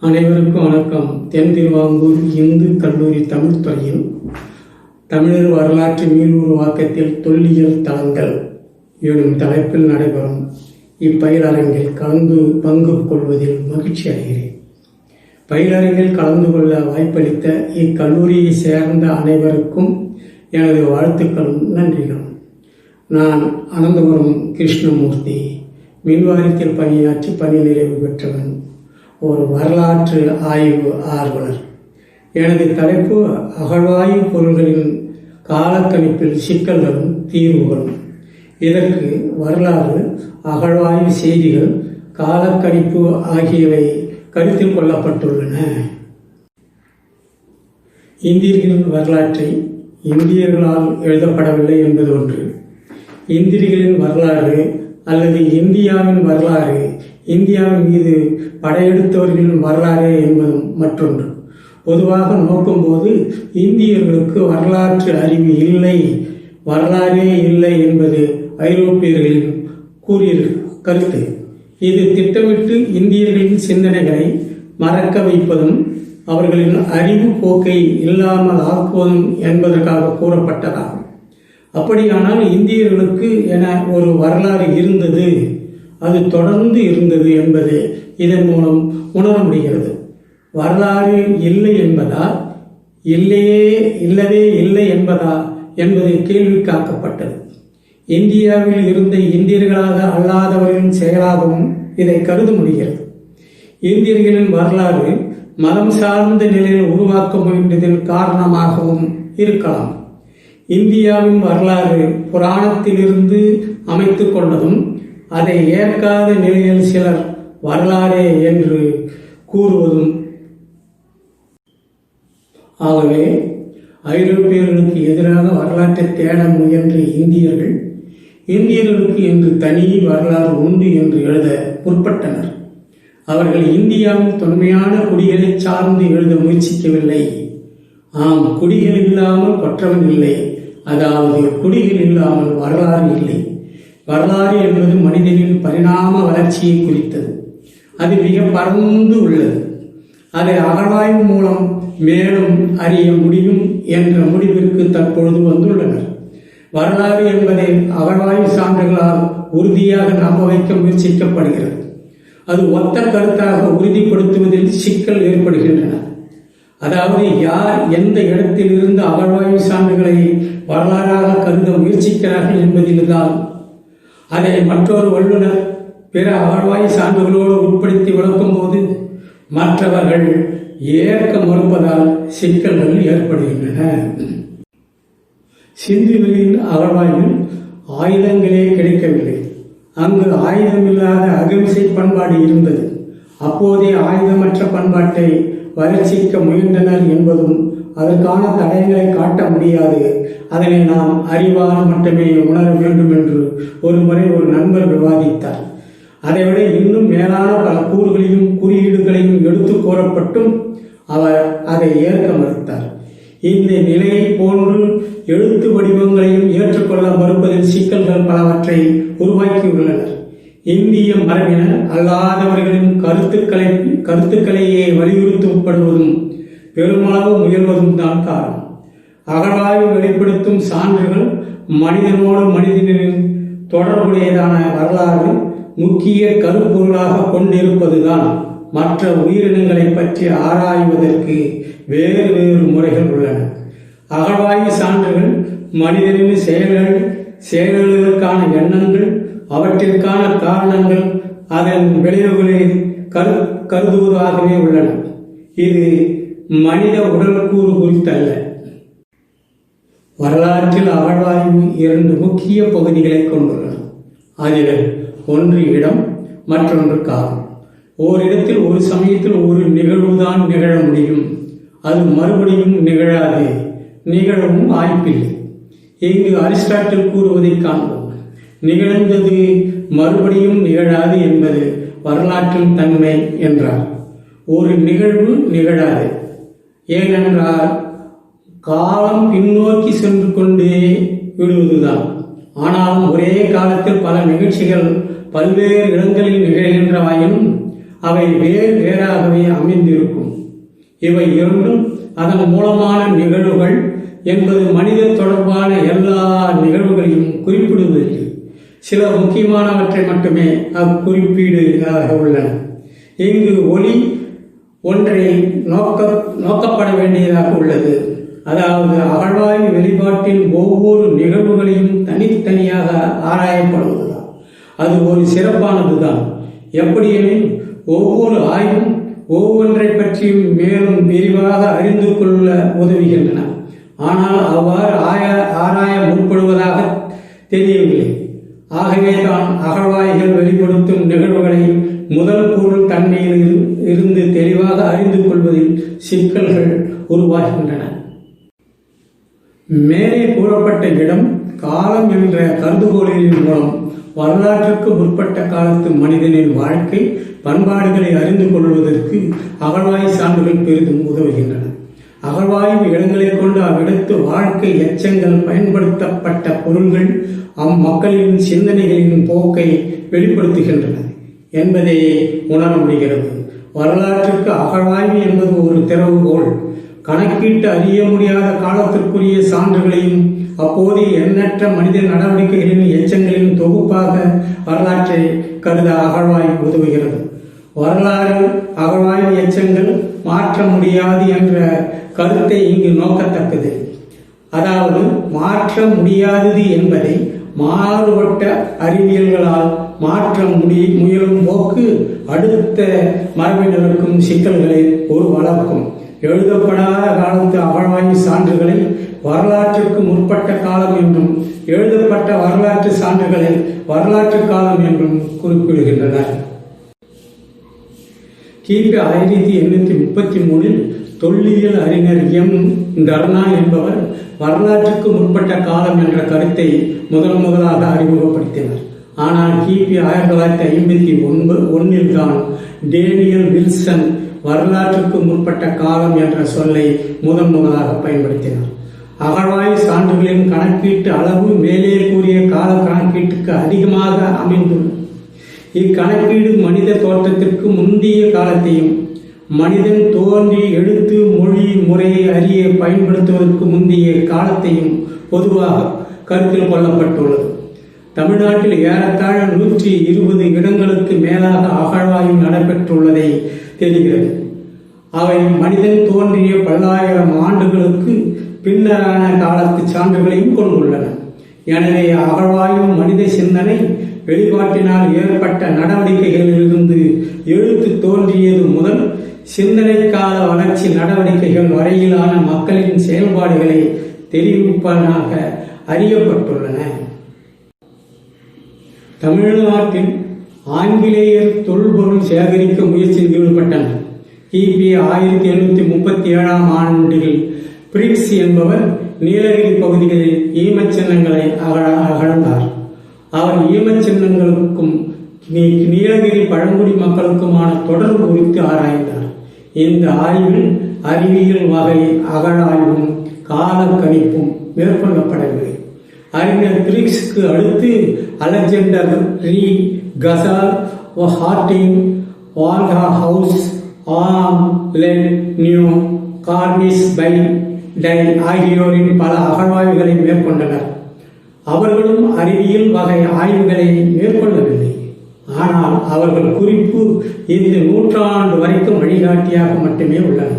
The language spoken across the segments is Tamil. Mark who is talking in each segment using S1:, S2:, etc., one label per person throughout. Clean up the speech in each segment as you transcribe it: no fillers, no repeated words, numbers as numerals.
S1: அனைவருக்கும் வணக்கம். தென் திருவாங்கூர் இந்து கல்லூரி தமிழ் துறையில் தமிழர் வரலாற்று மீளுருவாக்கத்தில் தொல்லியல் தளங்கள் எனும் தலைப்பில் நடைபெறும் இப்பயிலரங்கில் கலந்து பங்கு கொள்வதில் மகிழ்ச்சி அடைகிறேன். பயிலரங்கில் கலந்து கொள்ள வாய்ப்பளித்த இக்கல்லூரியை சேர்ந்த அனைவருக்கும் எனது வாழ்த்துக்களும் நன்றிகளும். நான் அனந்தபுரம் கிருஷ்ணமூர்த்தி, மின்வாரியத்தில் பணியாற்றி பணி நிறைவு பெற்றவன், ஒரு வரலாற்று ஆய்வு ஆர்வலர். எனது தலைப்பு அகழ்வாய்வு பொருள்களின் காலக்கணிப்பில் சிக்கல்களும் தீர்வுகளும். இதற்கு வரலாறு, அகழ்வாய்வு செய்திகள், காலக்கணிப்பு ஆகியவை கருத்தில் கொள்ளப்பட்டுள்ளன. இந்தியர்களின் வரலாற்றை இந்தியர்களால் எழுதப்படவில்லை என்பது ஒன்று. இந்தியர்களின் வரலாறு அல்லது இந்தியாவின் வரலாறு, இந்தியாவின் மீது படையெடுத்தவர்களின் வரலாறு என்பதும் மற்றொன்று. பொதுவாக நோக்கும்போது இந்தியர்களுக்கு வரலாற்று அறிவு இல்லை, வரலாறே இல்லை என்பது ஐரோப்பியர்களின் கூறிய கருத்து. இது திட்டமிட்டு இந்தியர்களின் சிந்தனைகளை மறக்க வைப்பதும் அவர்களின் அறிவு போக்கை இல்லாமல் ஆக்குவதும் என்பதற்காக கூறப்பட்டதாகும். அப்படியானால் இந்தியர்களுக்கு என ஒரு வரலாறு இருந்தது, அது தொடர்ந்து இருந்தது என்பது இதன் மூலம் உணர முடிகிறது. வரலாறு இல்லை என்பதா, இல்லவே இல்லை என்பதா என்பது கேள்விக்காக்கப்பட்டது. இந்தியாவில் இருந்த இந்தியர்களாக அல்லாதவர்களின் செயலாகவும் இதை கருத முடிகிறது. இந்தியர்களின் வரலாறு மதம் சார்ந்த நிலையில் உருவாக்க முயன்றதின் காரணமாகவும் இருக்கலாம். இந்தியாவின் வரலாறு புராணத்திலிருந்து அமைத்துக் கொண்டதும் அதை ஏற்காத நிலையில் சிலர் வரலாறே என்று கூறுவதும். ஆகவே ஐரோப்பியர்களுக்கு எதிராக வரலாற்றை தேட முயன்ற இந்தியர்களுக்கு என்று தனி வரலாறு உண்டு என்று எழுத முற்பட்டனர். அவர்கள் இந்தியாவின் தொன்மையான குடிகளை சார்ந்து எழுத முயற்சிக்கவில்லை. ஆம், குடிகள் இல்லாமல் கொற்றவன் இல்லை, அதாவது குடிகள் இல்லாமல் வரலாறு இல்லை. வரலாறு என்பது மனிதனின் பரிணாம வளர்ச்சியை குறித்தது. அது மிக பரந்து உள்ளது. அதை அகழ்வாய்வு மூலம் மேலும் அறிய முடியும் என்ற முடிவிற்கு தற்பொழுது வந்துள்ளனர். வரலாறு என்பதை அகழ்வாய்வு சான்றுகளால் உறுதியாக நம்ப வைக்க முயற்சிக்கப்படுகிறது. அது ஒத்த கருத்தாக உறுதிப்படுத்துவதில் சிக்கல் ஏற்படுகின்றன. அதாவது யார் எந்த இடத்தில் இருந்து அகழ்வாய்வு சான்றுகளை வரலாறாக கருத முயற்சிக்கிறார்கள் என்பதில்தான். அதை மற்றொரு வல்லுநர் பிற அகழ்வாய்வு சான்றுகளோடு உட்படுத்தி விளக்கும் போது மற்றவர்கள் ஏற்க மறுப்பதால் சிக்கல்கள் ஏற்படுகின்றன. சிந்துவெளியின் அகழ்வாய்வில் ஆயுதங்களே கிடைக்கவில்லை. அங்கு ஆயுதமில்லாத அகிம்சை பண்பாடு இருந்தது. அப்போதே ஆயுதமற்ற பண்பாட்டை வளர்ச்சிக்க முயன்றனர் என்பதும் அதற்கான தடயங்களை காட்ட முடியாது, அதனை நாம் அறிவால் மட்டுமே உணர வேண்டும் என்று ஒரு முறை ஒரு நண்பர் விவாதித்தார். அதைவிட இன்னும் மேலான பல கூறுகளையும் குறியீடுகளையும் எடுத்து கூறப்பட்டும் அவர் அதை ஏற்க மறுத்தார். இந்த நிலையை போன்று எழுத்து வடிவங்களையும் ஏற்றுக்கொள்ள மறுப்பதில் சிக்கல்கள் பலவற்றை உருவாக்கியுள்ளனர். இந்திய மரபினர் அல்லாதவர்களின் கருத்துக்களையே வலியுறுத்தப்படுவதும் பெருமளவு முயல்வதும் தான் காரணம். அகழ்வாய்வு வெளிப்படுத்தும் சான்றுகள் மனிதனோடு மனிதனின் தொடர்புடையதான வரலாறு முக்கிய கருப்பொருளாக கொண்டிருப்பதுதான். மற்ற உயிரினங்களை பற்றி ஆராய்வதற்கு வேறு முறைகள் உள்ளன. அகழ்வாய்வு சான்றுகள் மனிதனின் செயல்களுக்கான எண்ணங்கள், அவற்றிற்கான காரணங்கள், அதன் விளைவுகளை கருதுவதாகவே உள்ளன. இது மனித உடல்கூறு குறித்தல்ல. வரலாற்றில் அகழ்வாய்வு இரண்டு முக்கிய பகுதிகளை கொண்டுள்ளன. அதில் ஒன்று இடம், மற்றொன்று காலம். ஓரிடத்தில் ஒரு சமயத்தில் ஒரு நிகழ்வுதான் நிகழ முடியும், அது மறுபடியும் நிகழாது, நிகழவும் வாய்ப்பில்லை. இங்கு அரிஸ்டாட்டில் கூறுவதை காண்போம். நிகழ்ந்தது மறுபடியும் நிகழாது என்பது வரலாற்றின் தன்மை என்றார். ஒரு நிகழ்வு நிகழாது, ஏனென்றால் காலம் பின்னோக்கி சென்று கொண்டே விடுவதுதான். ஆனாலும் ஒரே காலத்தில் பல நிகழ்ச்சிகள் பல்வேறு இடங்களில் நிகழ்கின்றவாயினும் அவை வேறு வேறாகவே அமைந்திருக்கும். இவை இரண்டும் அதன் மூலமான நிகழ்வுகள் என்பது மனித தொடர்பான எல்லா நிகழ்வுகளையும் குறிப்பிடுவதில்லை. சில முக்கியமானவற்றை மட்டுமே அக்குறிப்பீடுகளாக உள்ளன. இங்கு ஒளி ஒன்றை நோக்கப்பட வேண்டியதாக உள்ளது. அதாவது அகழ்வாய்வு வெளிப்பாட்டின் ஒவ்வொரு நிகழ்வுகளையும் தனித்தனியாக ஆராயப்படுவதுதான். அது ஒரு சிறப்பானதுதான். எப்படியெனில் ஒவ்வொரு ஆய்வும் ஒவ்வொன்றை பற்றியும் மேலும் விரிவாக அறிந்து கொள்ள உதவுகின்றன. ஆனால் அவ்வாறு ஆராய முற்படுவதாக தெரியவில்லை. ஆகவேதான் அகழ்வாய்கள் வெளிப்படுத்தும் நிகழ்வுகளை முதல் பொருள் தன்மையில் இருந்து தெளிவாக அறிந்து கொள்வதில் சிக்கல்கள் உருவாகின்றன. மேலே கூறப்பட்ட இடம் காலம் என்ற கருதுகோளின் மூலம் வரலாற்றுக்கு முற்பட்ட காலத்து மனிதனின் வாழ்க்கை பண்பாடுகளை அறிந்து கொள்வதற்கு அகழ்வாய்வு சான்றுகள் பெரிதும் உதவுகின்றன. அகழ்வாய்வு இடங்களை கொண்டு அவ்விடத்து வாழ்க்கை எச்சங்கள் பயன்படுத்தப்பட்ட பொருள்கள் அம்மக்களின் சிந்தனைகளின் போக்கை வெளிப்படுத்துகின்றன என்பதை உணர முடிகிறது. வரலாற்றுக்கு அகழ்வாய்வு என்பது ஒரு திறவுகோல். கணக்கிட்டு அறிய முடியாத காலத்திற்குரிய சான்றுகளையும் அப்போதைய எண்ணற்ற மனித நடவடிக்கைகளின் எச்சங்களின் தொகுப்பாக வரலாற்றை கருத அகழ்வாய்வு உதவுகிறது. வரலாறு அகழ்வாய்வு எச்சங்கள் மாற்ற முடியாது என்ற கருத்தை இங்கு நோக்கத்தக்கது. அதாவது மாற்ற முடியாதது என்பதை மாறுபட்ட அறிவியல்களால் மாற்ற முயலும் போக்கு அடுத்த மரபினருக்கும் சிக்கல்களை ஒரு வளர்க்கும். எழுதப்படாத காலத்து அகழ்வாய்வு சான்றுகளை வரலாற்றுக்கு முற்பட்ட காலம் என்றும் எழுதப்பட்ட வரலாற்று சான்றுகளை வரலாற்று காலம் என்றும் குறிப்பிடுகின்றனர். கிபி 1833 தொல்லியல் அறிஞர் எம் டர்னா என்பவர் வரலாற்றுக்கு முற்பட்ட காலம் என்ற கருத்தை முதலாக அறிமுகப்படுத்தினார். ஆனால் கிபி 1951 தான் டேனியல் வில்சன் வரலாற்றுக்கு முற்பட்ட காலம் என்ற சொல்லை முதலாக பயன்படுத்தினார். அகழ்வாய்வு சான்றுகளின் கணக்கீட்டு அளவு மேலே கூறிய கால கணக்கீட்டுக்கு அதிகமாக அமைந்துள்ளது. இக்கணக்கீடு மனித தோற்றத்திற்கு முந்தைய காலத்தையும் மனிதன் தோன்றி எழுத்து மொழி முறையை அறிய பயன்படுத்துவதற்கு முந்தைய காலத்தையும் பொதுவாக கருத்தில் கொள்ளப்பட்டுள்ளது. தமிழ்நாட்டில் ஏறத்தாழ 120 இடங்களுக்கு மேலாக அகழ்வாய்வு நடைபெற்றுள்ளதை தெரிகிறது. அவை மனிதன் தோன்றிய பல்லாயிரம் ஆண்டுகளுக்கு பின்னரான காலத்து சான்றுகளையும் கொண்டுள்ளன. எனவே அகழ்வாய்வு மனித சிந்தனை வெளிப்பாட்டினால் ஏற்பட்ட நடவடிக்கைகளிலிருந்து எழுத்து தோன்றியது முதல் சிந்தனை கால வளர்ச்சி நடவடிக்கைகள் வரையிலான மக்களின் செயல்பாடுகளை தெரிவிப்பதாக அறியப்பட்டுள்ளன. தமிழ்நாட்டில் ஆங்கிலேயர் தொல்பொருள் சேகரிக்க முயற்சியில் ஈடுபட்டனர். கிபி 1837 ஆண்டில் பிரிக்ஸ் என்பவர் நீலகிரி பகுதிகளில் ஈமச்சின்னங்களை அகழ்ந்தார். அவர் ஈமச்சின்னங்களுக்கும் நீலகிரி பழங்குடி மக்களுக்குமான தொடர்பு குறித்து ஆராய்ந்தார். இந்த ஆய்வில் அறிவியல் வகை அகழாய்வும் கால கணிப்பும் மேற்கொள்ளப்படவில்லை. அறிஞர் பிரிக்ஸுக்கு அடுத்து அலெக்சாண்டர் ரீ, கசால், ஹார்டிங், வால்ஹா ஹவுஸ், நியூ, கார்னிஸ் பை டை ஆகியோரின் பல அகழ்வாய்வுகளை மேற்கொண்டனர். அவர்களும் அறிவியல் வகை ஆய்வுகளை மேற்கொள்ளவில்லை. ஆனால் அவர்கள் குறிப்பு இந்த நூற்றாண்டு வரைக்கும் வழிகாட்டியாக மட்டுமே உள்ளன.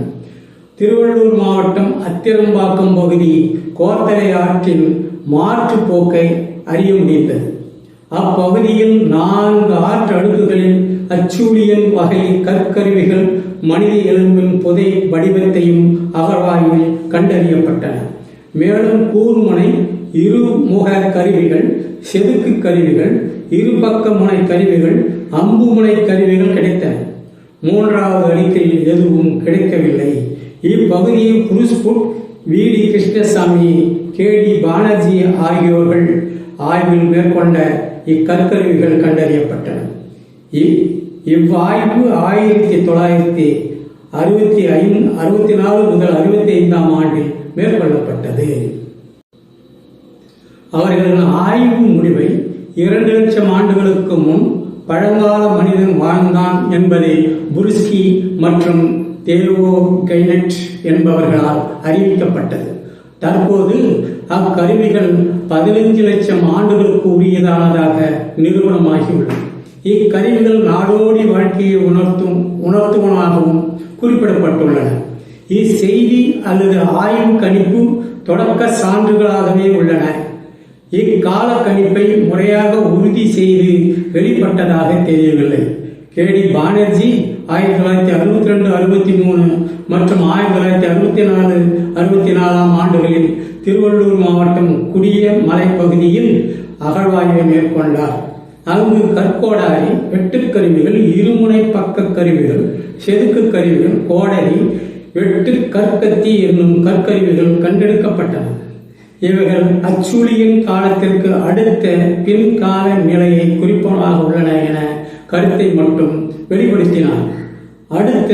S1: திருவள்ளூர் மாவட்டம் அத்திரம்பாக்கம் பகுதி கோர்த்தலை ஆற்றின் மாற்று போக்கை அறிய முடிந்தது. அப்பகுதியில் 4 ஆற்று அடுக்குகளில் அச்சூழியல் வகை கற்கருவிகள் மனித எலும்பின் புதை வடிவத்தையும் அகழ்வாய்வில் கண்டறியப்பட்டன. மேலும் கூர்முனை இருமுக கருவிகள், செதுக்கு கருவிகள், இருபக்க முனை கருவிகள், அம்பு முனை கருவிகள் கிடைத்தன. 3வது அடுக்கில் எதுவும் கிடைக்கவில்லை. இப்பகுதியில் புருஸ்புட், வி.டி. கிருஷ்ணசாமி, கே.டி. பானர்ஜி ஆகியோர்கள் ஆய்வில் மேற்கொண்ட இக்கற்கருவிகள் கண்டறியப்பட்டன. இவ்வாய்வு 1964 முதல் 65 ஆண்டில் மேற்கொள்ளப்பட்டது. அவர்களின் ஆய்வு முடிவை 2 லட்சம் ஆண்டுகளுக்கு முன் பழங்கால மனிதன் வாழ்ந்தான் என்பதை புருஸ்கி மற்றும் தேவோ கைனட் என்பவர்களால் அறிவிக்கப்பட்டது. தற்போது அக்கருவிகள் 15 லட்சம் ஆண்டுகளுக்கு உரியதானதாக நிரூபணமாகியுள்ளது. இக்கருவிகள் நாடோடி வாழ்க்கையை உணர்த்துவனாகவும் குறிப்பிடப்பட்டுள்ளன. இச்செய்தி அல்லது ஆய்வு கணிப்பு தொடக்க சான்றுகளாகவே உள்ளன. இக்கால கணிப்பை முறையாக உறுதி செய்து வெளிப்பட்டதாக தெரியவில்லை. கேடி பானர்ஜி 1962-63 மற்றும் 1964-64 ஆண்டுகளில் திருவள்ளூர் மாவட்டம் குடிய மலைப்பகுதியில் அகழ்வாய்வை மேற்கொண்டார். அங்கு கற்கோடாரி, வெட்டுக்கருவிகள், இருமுனை பக்க கருவிகள், செதுக்கு கருவிகள், கோடரி, வெட்டு கற்கத்தி என்னும் கற்கருவிகள் கண்டெடுக்கப்பட்டன. இவைகள் அச்சூழியின் காலத்திற்கு அடுத்த பின்கால நிலையை குறிப்பதாக உள்ளன என கருத்தை மட்டும் வெளிப்படுத்தினார். அடுத்த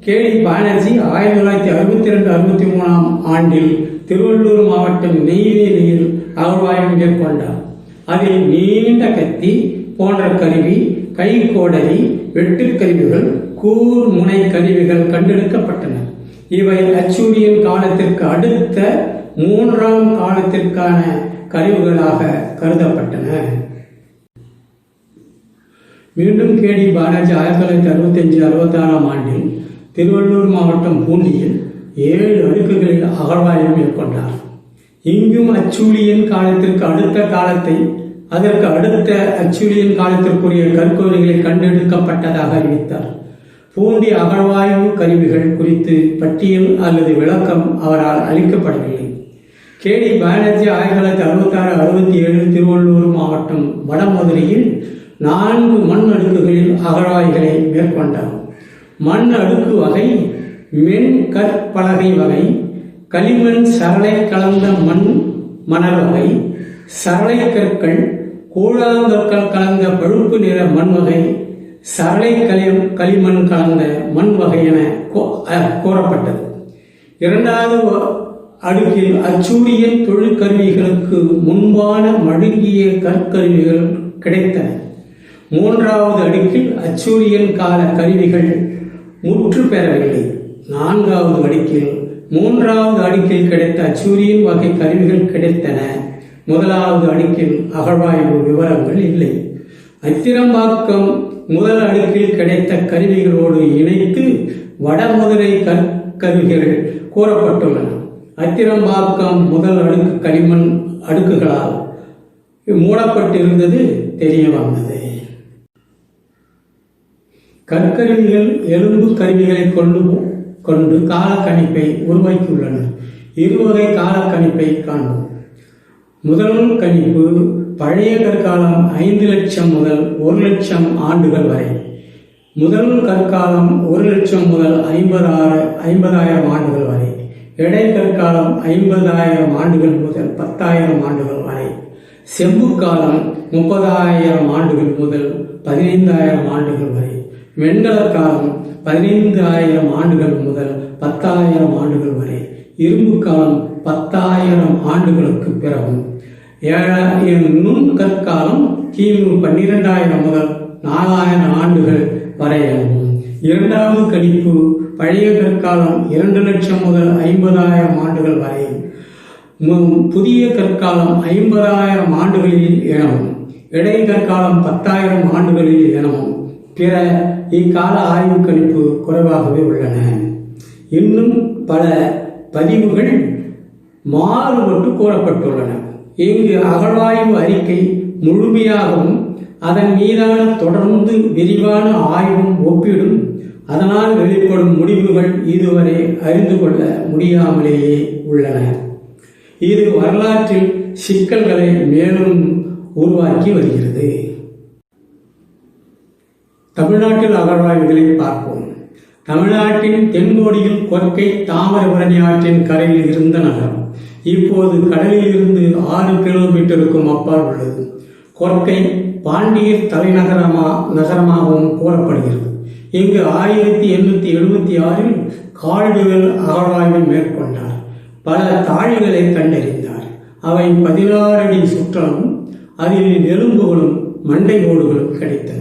S1: கேடி பானர்ஜி 1962-63 ஆண்டில் திருவள்ளூர் மாவட்டம் நெய்வேலியில் அகழ்வாய்வு மேற்கொண்டார். அதில் நீண்ட கத்தி போன்ற கருவி, கைகோடரி, வெட்டுக்கருவிகள், கூர் முனை கருவிகள் கண்டெடுக்கப்பட்டன. இவை அச்சூழியின் காலத்திற்கு அடுத்த 3ஆம் காலத்திற்கான கருவிகளாக கருதப்பட்டன. மீண்டும் கேடி பானர்ஜி 1965-66 ஆண்டில் திருவள்ளூர் மாவட்டம் பூண்டியில் 7 அடுக்குகளில் அகழ்வாய்வு மேற்கொண்டார். இங்கும் அச்சூழியின் காலத்திற்கு அடுத்த காலத்தை, அதற்கு அடுத்த அச்சூழியின் காலத்திற்குரிய கற்கோரிகளை கண்டெடுக்கப்பட்டதாக அறிவித்தார். பூண்டி அகழ்வாய்வு கருவிகள் குறித்து பட்டியல் அல்லது விளக்கம் அவரால் அளிக்கப்படவில்லை. கேடி பானர்ஜி 1966-67 திருவள்ளூர் மாவட்டம் வடமதுரையில் 4 மண் அடுக்குகளில் அகழ்வாய்வுகளை மேற்கொண்டார். மண் அடுக்கு வகை மென் கற்பலகை வகை, களிமண் சரளை கலந்த மணல் வகை, சரளை கற்கள், கூழாங்கற்கள் கலந்த பழுப்பு நிற மண் வகை, சரளை களிமண் கலந்த மண் வகை என கூறப்பட்டது. 2வது அடுக்கில் அச்சூழியன் தொழிற்கருவிகளுக்கு முன்பான மழுங்கிய கற்கருவிகள் கிடைத்தன. 3வது அடுக்கில் அச்சூழியன் கால கருவிகள் முற்று பெறவில்லை. 4வது அடுக்கில் 3வது அடுக்கில் கிடைத்த அச்சூழியன் வகை கருவிகள் கிடைத்தன. 1வது அடுக்கில் அகழ்வாய்வு விவரங்கள் இல்லை. அத்திரம்பாக்கம் முதல் அடுக்கில் கிடைத்த கருவிகளோடு இணைத்து வடமதுரை கற்கருவிகள் கூறப்பட்டுள்ளன. அத்திரம்பாக்கம் முதல் அடுக்கு களிமண் அடுக்குகளால் மூடப்பட்டிருந்தது தெரிய வந்தது. கற்கருவிகள் எலும்பு கருவிகளை கொண்டு காலக்கணிப்பை உருவாக்கியுள்ளனர். 2 வகை காலக்கணிப்பை காண்போம். முதல் கணிப்பு பழைய கற்காலம் 5 லட்சம் முதல் 1 லட்சம் ஆண்டுகள் வரை. முதல் கற்காலம் 1 லட்சம் முதல் 50,000 ஆண்டுகள் வரை. இடைக்கற்காலம் 50,000 ஆண்டுகள் முதல் 10,000 ஆண்டுகள் வரை. செம்பு காலம் 30,000 ஆண்டுகள் முதல் 15,000 ஆண்டுகள் வரை. வெண்கலக் காலம் 15,000 ஆண்டுகள் முதல் 10,000 ஆண்டுகள் வரை. இரும்பு காலம் 10,000 ஆண்டுகளுக்கு பிறகும். நுண் கற்காலம் கிமு 12,000 முதல் 4,000 ஆண்டுகள் வரை ஆகும். 2வது கணிப்பு பழைய கற்காலம் 2 லட்சம் முதல் 50,000 ஆண்டுகள் வரை. புதிய கற்காலம் 50,000 ஆண்டுகளில் எனவும் இடைக்கற்காலம் 10,000 ஆண்டுகளில் எனவும் பிற இக்கால ஆய்வு கணிப்பு குறைவாகவே உள்ளன. இன்னும் பல பதிவுகள் மாறுபட்டு கூறப்பட்டுள்ளன. இங்கு அகழ்வாய்வு அறிக்கை முழுமையாகவும் அதன் மீதான தொடர்ந்து விரிவான ஆய்வும் ஒப்பிடும் அதனால் வெளிப்படும் முடிவுகள் இதுவரை அறிந்து கொள்ள முடியாமலேயே உள்ளன. இது வரலாற்றில் சிக்கல்களை மேலும் உருவாக்கி வருகிறது. தமிழ்நாட்டில் அகழ்வாய்வுகளை பார்ப்போம். தமிழ்நாட்டின் தென்கோடியில் கொற்கை தாமிரபரணி ஆற்றின் கரையில் இருந்த நகரம் இப்போது கடலில் இருந்து 6 கிலோமீட்டருக்கும் அப்பால் உள்ளது. கொற்கை பாண்டியர் தலைநகரமாகவும் கூறப்படுகிறது. இங்கு 1876 கால்டுவெல் அகழ்வாய்வை மேற்கொண்டார். பல தாழிகளை கண்டறிந்தார். அவை 16 அடி சுற்றலும் அதில் எலும்புகளும் மண்டை ஓடுகளும் கிடைத்தன.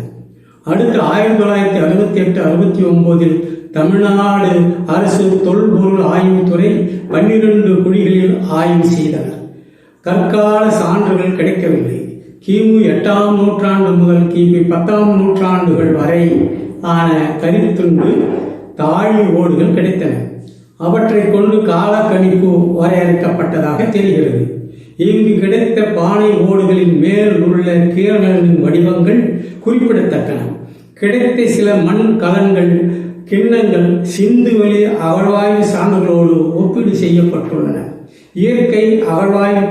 S1: அடுத்து 1968-69 தமிழ்நாடு அரசு தொல்பொருள் ஆய்வுத்துறை 12 குழிகளில் ஆய்வு செய்தனர். கற்கால சான்றுகள் கிடைக்கவில்லை. கிமு 8ஆம் நூற்றாண்டு முதல் கிபி 10ஆம் நூற்றாண்டுகள் வரை ஆன கரித்துண்டு தாழி ஓடுகள் கிடைத்தன. அவற்றை கொண்டு கால கணிப்பு வரையறுக்கப்பட்டதாக தெரிகிறது. இங்கு கிடைத்த பானை ஓடுகளின் மேல் உள்ள கீரல்களின் வடிவங்கள் குறிப்பிடத்தக்கன. கிடைத்த சில மண் கலன்கள், கிண்ணங்கள் சிந்துவெளி அகழ்வாய்வு சான்றுகளோடு ஒப்பீடு செய்யப்பட்டுள்ளன. இயற்கை அகழ்வாய்வு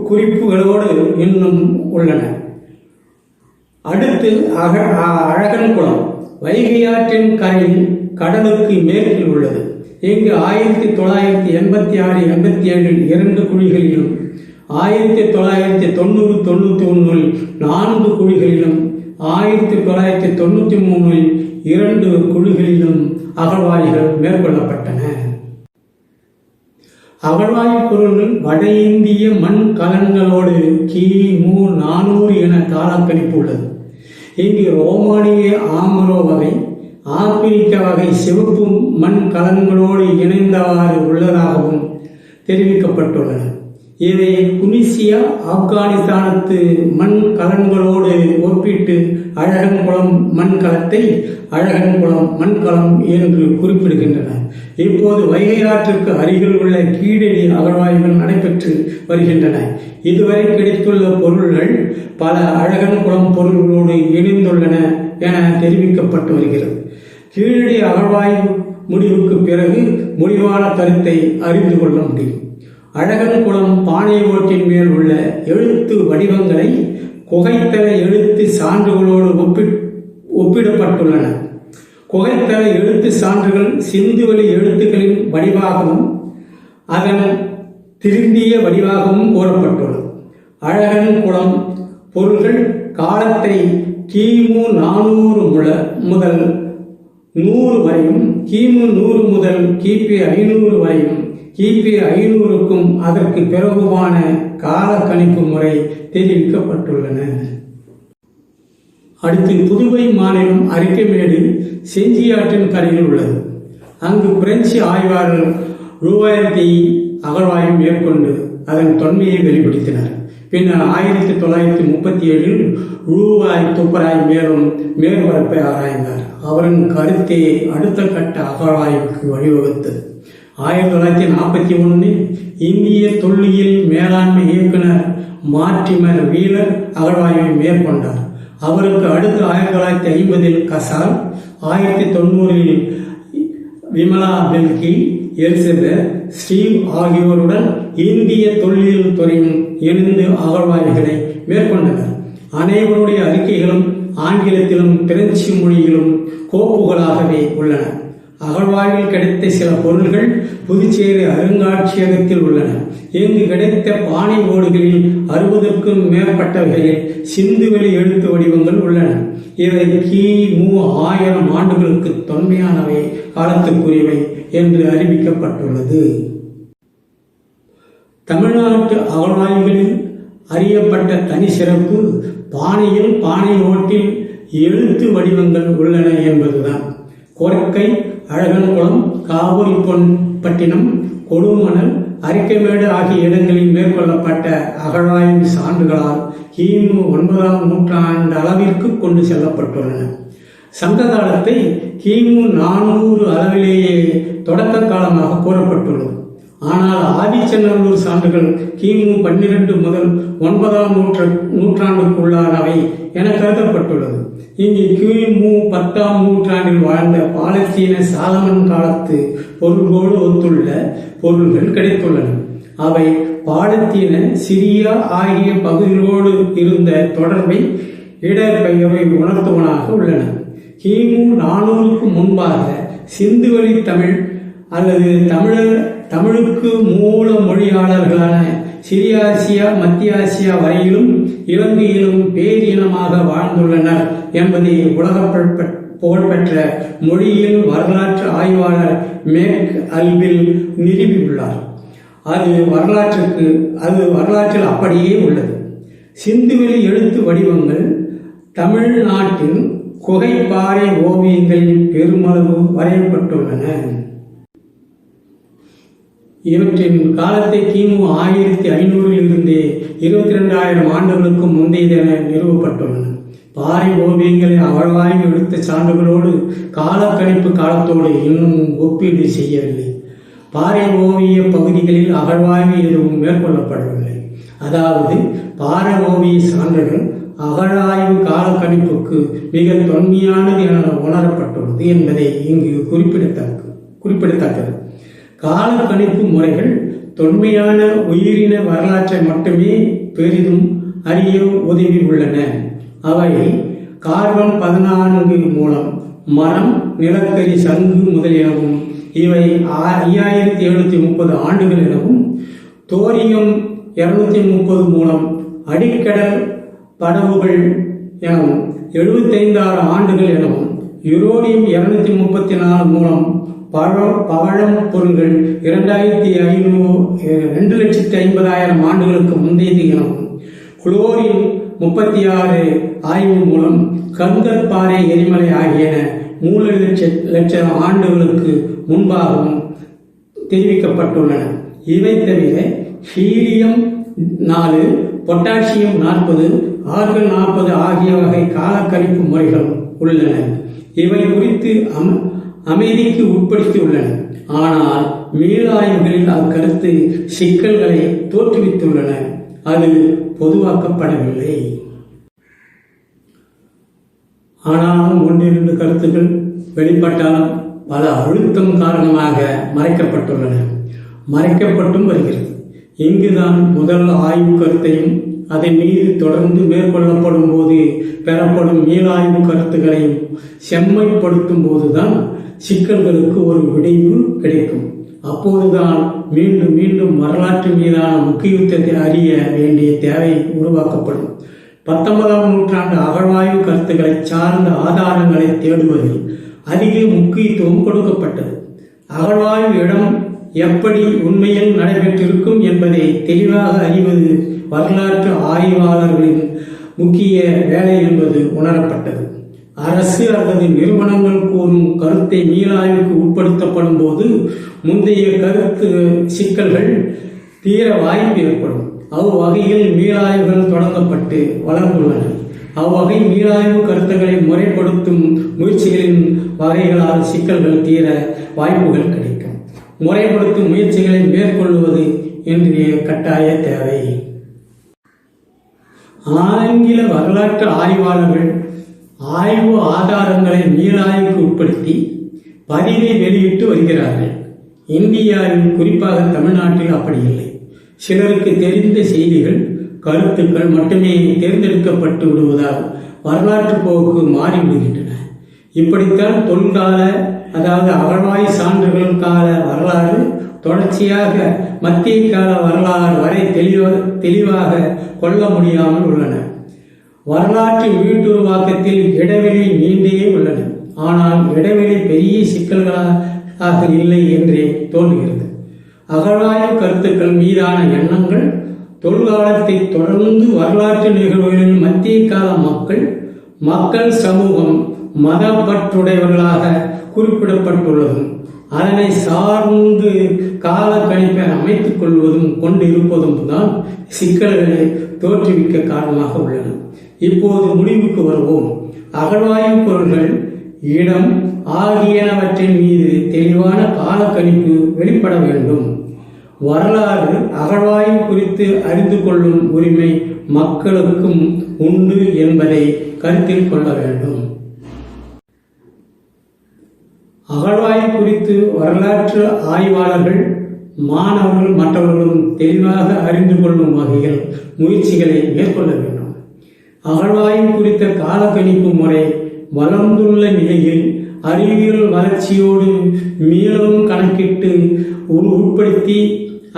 S1: குறிப்புகளோடு இன்னும் உள்ளன. அடுத்து அழகன்குளம் வைகையாற்றின் கரையில் கடலுக்கு மேற்கில் உள்ளது. இங்கு 1986-87 2 குழிகளிலும் 1990-91 4 குழிகளிலும் 1993 2 குழிகளிலும் அகழ்வாய்வுகள் மேற்கொள்ளப்பட்டன. அகழ்வாய்வு பொருள்கள் வட இந்திய மண் கலன்களோடு கிமு 400 என காலக்கணிப்பு உள்ளது. இங்கு ரோமானிய ஆமரோ வகை, ஆப்பிரிக்க வகை சிவப்பு மண் கலன்களோடு இணைந்தவாறு உள்ளதாகவும் தெரிவிக்கப்பட்டுள்ளன. இதை துனிசியா, ஆப்கானிஸ்தானத்து மண் கலன்களோடு ஒப்பிட்டு அழகன்குளம் மண்கலத்தை அழகன்குளம் மண்கலம் என்று குறிப்பிடுகின்றன. இப்போது வைகை ஆற்றுக்கு அருகில் உள்ள கீழடி அகழ்வாய்வுகள் நடைபெற்று வருகின்றன. இதுவரை கிடைத்துள்ள பொருள்கள் பல அழகன்குளம் பொருள்களோடு இணைந்துள்ளன என தெரிவிக்கப்பட்டு வருகிறது. கீழடி அகழ்வாய்வு முடிவுக்கு பிறகு முடிவான கருத்தை அறிந்து கொள்ள முடியும். அழகன்குளம் பானை ஓட்டின் மேல் உள்ள எழுத்து வடிவங்களை குகைத்தள எழுத்து சான்றுகளோடு ஒப்பிடப்பட்டுள்ளன. குகைத்தள எழுத்து சான்றுகள் சிந்துவெளி எழுத்துக்களின் வடிவாகவும் அதன் திருந்திய வடிவாகவும் கூறப்பட்டுள்ளது. அழகன்குளம் பொருள்கள் காலத்தை கிமு 400 முதல் 100 வரையும், கிமு 100 முதல் கிபி 500 வரையும், கிபி 500க்கும் அதற்கு பிறகுமான கால கணிப்பு முறை தெரிவிக்கப்பட்டுள்ளன. அடுத்து புதுவை மாநிலம் அரிக்கமேடு செஞ்சியாற்றின் கரையில் உள்ளது. அங்கு பிரெஞ்சு ஆய்வாளர் ரூவாயத்தை அகழ்வாய்வு மேற்கொண்டு அதன் தொன்மையை வெளிப்படுத்தினார். பின்னர் 1937 ரூவாய் துப்பராய் மேலும் மேற்பரப்பை ஆராய்ந்தார். அவரின் கருத்தே அடுத்த கட்ட அகழ்வாய்வுக்கு வழிவகுத்தது. 1941 இந்திய தொல்லியல் மேலாண்மை இயக்குனர் மார்டிமர் வீலர் அகழ்வாய்வை மேற்கொண்டார். அவருக்கு அடுத்து 1950 கசால், 1990 விமலா பெல்கி, எலிசபெத் ஸ்டீவ் ஆகியோருடன் இந்திய தொல்லியல் துறையும் இணைந்து அகழ்வாய்வுகளை மேற்கொண்டனர். அனைவருடைய அறிக்கைகளும் ஆங்கிலத்திலும் பிரெஞ்சு மொழியிலும் கோப்புகளாகவே உள்ளன. அகழ்வாய்வில் கிடைத்த சில பொருள்கள் புதுச்சேரி அருங்காட்சியகத்தில் உள்ளன. இங்கு கிடைத்த பானை ஓடுகளில் 60க்கும் மேற்பட்டவைகளில் சிந்துவெளி எழுத்து வடிவங்கள் உள்ளன. இவை கிமு 1000 ஆண்டுகளுக்கு தொன்மையானவை, காலத்துக்குரியவை என்று அறிவிக்கப்பட்டுள்ளது. தமிழ்நாட்டு அகழ்வாய்வுகளில் அறியப்பட்ட தனி சிறப்பு பானையில் பானை ஓட்டில் எழுத்து வடிவங்கள் உள்ளன என்பதுதான். கொற்கை, அழகன்குளம், காவிரிப்பட்டினம், கொடுமணல், அரிக்கமேடு ஆகிய இடங்களில் மேற்கொள்ளப்பட்ட அகழ்வாய்வு சான்றுகளால் கிமு 9ஆம் நூற்றாண்டு அளவிற்கு கொண்டு செல்லப்பட்டுள்ளன. சங்க காலத்தை கிமு 400 அளவிலேயே தொடக்க காலமாக கூறப்பட்டுள்ளது. ஆனால் ஆதிச்சநல்லூர் சான்றுகள் கிமு 12 முதல் 9ஆம் நூற்றாண்டுக்குள்ளானவை என கருதப்பட்டுள்ளது. இங்கு கிமு 10ஆம் நூற்றாண்டில் வாழ்ந்த பாலஸ்தீன சாலமன் காலத்து பொருள்களோடு ஒத்துள்ள பொருள்கள் கிடைத்துள்ளன. அவை பாலஸ்தீன, சிரியா ஆகிய பகுதிகளோடு இருந்த தொடர்பை இடப்பெயர்வை உணர்த்துவனாக உள்ளன. கிமு 400க்கு முன்பாக சிந்துவெளி தமிழ் அல்லது தமிழுக்கு மூல மொழியாளர்களான சிறியாசியா, மத்திய ஆசியா வரையிலும் இலங்கையிலும் பேரினமாக வாழ்ந்துள்ளனர் என்பதை உலக புகழ்பெற்ற மொழியியல் வரலாற்று ஆய்வாளர் மேக் அல்பில் நிறுவியுள்ளார். அது வரலாற்றில் அப்படியே உள்ளது. சிந்துவெளி எழுத்து வடிவங்கள் தமிழ்நாட்டின் குகைப்பாறை ஓவியங்களில் பெருமளவு வரையப்பட்டுள்ளன. இவற்றின் காலத்தை கிமு 1500 இருந்தே 22,000 ஆண்டுகளுக்கு முந்தையதென நிறுவப்பட்டுள்ளன. பாறை ஓவியங்களை அகழ்வாய்வு எடுத்த சான்றுகளோடு காலக்கணிப்பு காலத்தோடு இன்னும் ஒப்பீடு செய்யவில்லை. பாறை ஓவிய பகுதிகளில் அகழ்வாய்வு எதுவும் மேற்கொள்ளப்படவில்லை. அதாவது பாறை ஓவிய சான்றுகள் அகழாய்வு காலக்கணிப்புக்கு மிக தொன்மையானது என உணரப்பட்டுள்ளது என்பதை இங்கு குறிப்பிடத்தக்கது. காலக்கணிப்பு முறைகள் தொன்மையான உயிரின வரலாற்றை மட்டுமே பெரிதும் அறிய உதவி உள்ளன. அவை கார்பன் 14 மூலம் மரம், நிலக்கரி, சங்கு முதலியனவும், இவை 5730 ஆண்டுகள் எனவும், தோரியம் 230 மூலம் அடிக்கடல் படவுகள் எனவும் 75,000 ஆண்டுகள் எனவும், யுரேனியம் 234 மூலம் பவழம் பொருள்கள் 2,50,000 ஆண்டுகளுக்கு முந்தையது எனவும், குளோரின் 36 ஆய்வு மூலம் கந்தற்பாறை எரிமலை ஆகியன 3,00,000 ஆண்டுகளுக்கு முன்பாகவும் தெரிவிக்கப்பட்டுள்ளன. இவை தவிர ஹீலியம் 4, பொட்டாசியம் 40, ஆர்கன் 40 ஆகிய வகை காலக்கணிப்பு முறைகள் உள்ளன. இவை குறித்து அமைதிக்கு உட்படுத்தியுள்ளன. ஆனால் மீளாய்வுகளில் அக்கருத்து சிக்கல்களை தோற்றுவித்துள்ளன. அது பொதுவாக்கப்படவில்லை. ஆனாலும் 1-2 கருத்துக்கள் வெளிப்பட்டாலும் பல அழுத்தம் காரணமாக மறைக்கப்பட்டும் வருகிறது. இங்குதான் முதல் ஆய்வு கருத்தையும் அதன் மீது தொடர்ந்து மேற்கொள்ளப்படும் போது பெறப்படும் மீளாய்வு கருத்துக்களையும் செம்மைப்படுத்தும் போதுதான் சிக்கல்களுக்கு ஒரு விடைவு கிடைக்கும். அப்போதுதான் மீண்டும் மீண்டும் வரலாற்று மீதான முக்கியத்துவத்தை அறிய வேண்டிய தேவை உருவாக்கப்படும். 19ஆம் நூற்றாண்டு அகழ்வாய்வு கருத்துக்களை சார்ந்த ஆதாரங்களை தேடுவதில் அதிக முக்கியத்துவம் கொடுக்கப்பட்டது. அகழ்வாய்வு இடம் எப்படி உண்மையில் நடைபெற்றிருக்கும் என்பதை தெளிவாக அறிவது வரலாற்று ஆய்வாளர்களின் முக்கிய வேலை என்பது உணரப்பட்டது. அரசு அல்லது நிறுவனங்கள் கூறும் கருத்தை மீளாய்வுக்கு உட்படுத்தப்படும் போது முந்தைய கருத்து சிக்கல்கள் தீர வாய்ப்பு ஏற்படும். அவ்வகையில் மீளாய்வுகள் தொடங்கப்பட்டு வளர்ந்துள்ளன. அவ்வகை மீளாய்வு கருத்துக்களை முறைப்படுத்தும் முயற்சிகளின் வகைகளால் சிக்கல்கள் தீர வாய்ப்புகள் கிடைக்கும். முறைப்படுத்தும் முயற்சிகளை மேற்கொள்வது இன்றைய கட்டாய தேவை. ஆங்கில வரலாற்று ஆய்வாளர்கள் ஆய்வு ஆதாரங்களை மீளாய்வுக்கு உட்படுத்தி பதிவை வெளியிட்டு வருகிறார்கள். இந்தியாவில், குறிப்பாக தமிழ்நாட்டில் அப்படி இல்லை. சிலருக்கு தெரிந்த செய்திகள், கருத்துக்கள் மட்டுமே தேர்ந்தெடுக்கப்பட்டு விடுவதால் வரலாற்று போக்கு மாறிவிடுகின்றன. இப்படித்தான் தொல்கால, அதாவது அகழ்வாய் சான்றுகள் கால வரலாறு தொடர்ச்சியாக மத்திய கால வரலாறு வரை தெளிவாக கொள்ள முடியாமல் உள்ளன. வரலாற்று மீட்டுருவாக்கத்தில் இடைவெளி நீண்டே உள்ளன. ஆனால் இடைவெளி பெரிய சிக்கல்களாக இல்லை என்றே தோன்றுகிறது. அகழ்வாய்வு கருத்துக்கள் மீதான எண்ணங்கள் தொல்காலத்தை தொடர்ந்து வரலாற்று நிகழ்வுகளில் மத்திய கால மக்கள் சமூகம் மதப்பற்றுடையவர்களாக குறிப்பிடப்பட்டுள்ளதும் அதனை சார்ந்து கால கணிப்பை அமைத்துக் கொள்வதும் கொண்டிருப்பதும் தான் சிக்கல்களை தோற்றுவிக்க காரணமாக உள்ளன. இப்போது முடிவுக்கு வருவோம். அகழ்வாய்வு பொருள்கள், இடம் ஆகியனவற்றின் மீது தெளிவான காலக்கணிப்பு வெளிப்பட வேண்டும். வரலாறு அகழ்வாய்வு குறித்து அறிந்து கொள்ளும் உரிமை மக்களுக்கும் உண்டு என்பதை கருத்தில் கொள்ள வேண்டும். அகழ்வாய்வு குறித்து வரலாற்று ஆய்வாளர்கள், மாணவர்கள் மற்றவர்களும் தெளிவாக அறிந்து கொள்ளும் வகையில் முயற்சிகளை மேற்கொள்ள வேண்டும். அகழ்வாய்வு குறித்த காலக்கணிப்பு முறை வளர்ந்துள்ள நிலையில் அறிவியல் வளர்ச்சியோடு மீளவும் கணக்கிட்டு உட்படுத்தி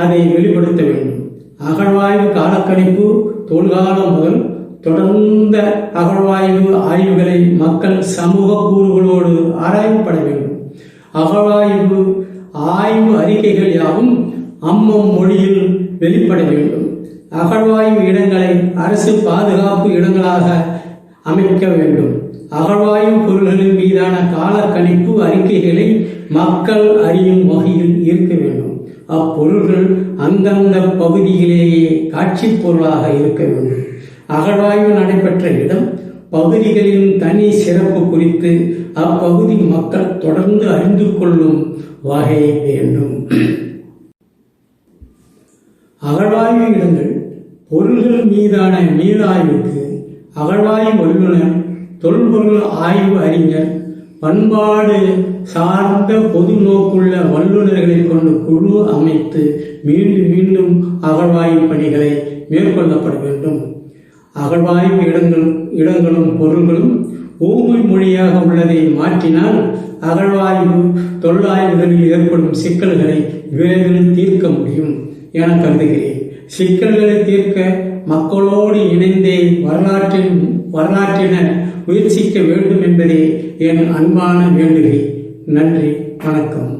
S1: அதை வெளிப்படுத்த வேண்டும். அகழ்வாய்வு காலக்கணிப்பு தொல்காலம் முதல் தொடர்ந்த அகழ்வாய்வு ஆய்வுகளை மக்கள் சமூக கூறுகளோடு ஆராயப்பட வேண்டும். அகழ்வாய்வு ஆய்வு அறிக்கைகள் யாவும் அம்மொழியில் வெளிப்பட வேண்டும். அகழ்வாய்வு இடங்களை அரசு பாதுகாப்பு இடங்களாக அமைக்க வேண்டும். அகழ்வாய்வு பொருள்களின் மீதான கால கணிப்பு அறிக்கைகளை மக்கள் அறியும் வகையில் இருக்க வேண்டும். அப்பொருள்கள் அந்தந்த பகுதியிலேயே காட்சி பொருளாக இருக்க வேண்டும். அகழ்வாய்வு நடைபெற்ற இடம் பகுதிகளின் தனி சிறப்பு குறித்து அப்பகுதி மக்கள் தொடர்ந்து அறிந்து கொள்ளும் வகை வேண்டும். அகழ்வாய்வு இடங்கள் பொருள்கள் மீதான மீளாய்வுக்கு அகழ்வாய்வு வல்லுநர், தொல்பொருள் ஆய்வு அறிஞர், பண்பாடு சார்ந்த பொது நோக்குள்ள வல்லுநர்களை கொண்டு குழு அமைத்து மீண்டும் மீண்டும் அகழ்வாய்வு பணிகளை மேற்கொள்ளப்பட வேண்டும். அகழ்வாய்வு இடங்களும் பொருள்களும் ஊமை மொழியாக உள்ளதை மாற்றினால் அகழ்வாய்வு தொல்லாய்வுகளில் ஏற்படும் சிக்கல்களை விரைவில் தீர்க்க முடியும் என கருதுகிறேன். சிக்கல்களை தீர்க்க மக்களோடு இணைந்தே வரலாற்றினர் முயற்சிக்க வேண்டும் என்பதே என் அன்பான வேண்டுகை. நன்றி, வணக்கம்.